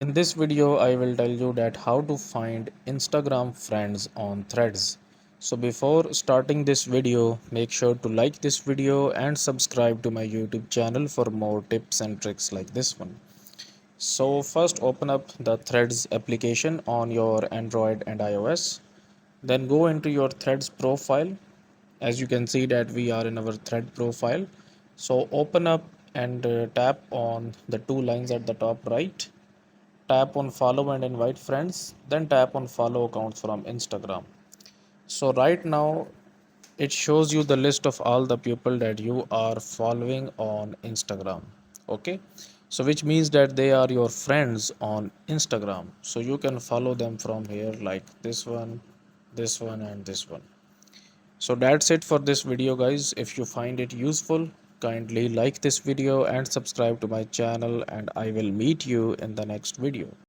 In this video, I will tell you that how to find Instagram friends on Threads. So before starting this video, make sure to like this video and subscribe to my YouTube channel for more tips and tricks like this one. So first open up the Threads application on your Android and iOS. Then go into your Threads profile. As you can see that we are in our thread profile. So open up and tap on the two lines at the top right. Tap on follow and invite friends, then tap on follow accounts from Instagram. So right now it shows you the list of all the people that you are following on Instagram. Okay, so which means that they are your friends on Instagram, so you can follow them from here, like this one and this one. So that's it for this video, guys. If you find it useful, kindly like this video and subscribe to my channel, and I will meet you in the next video.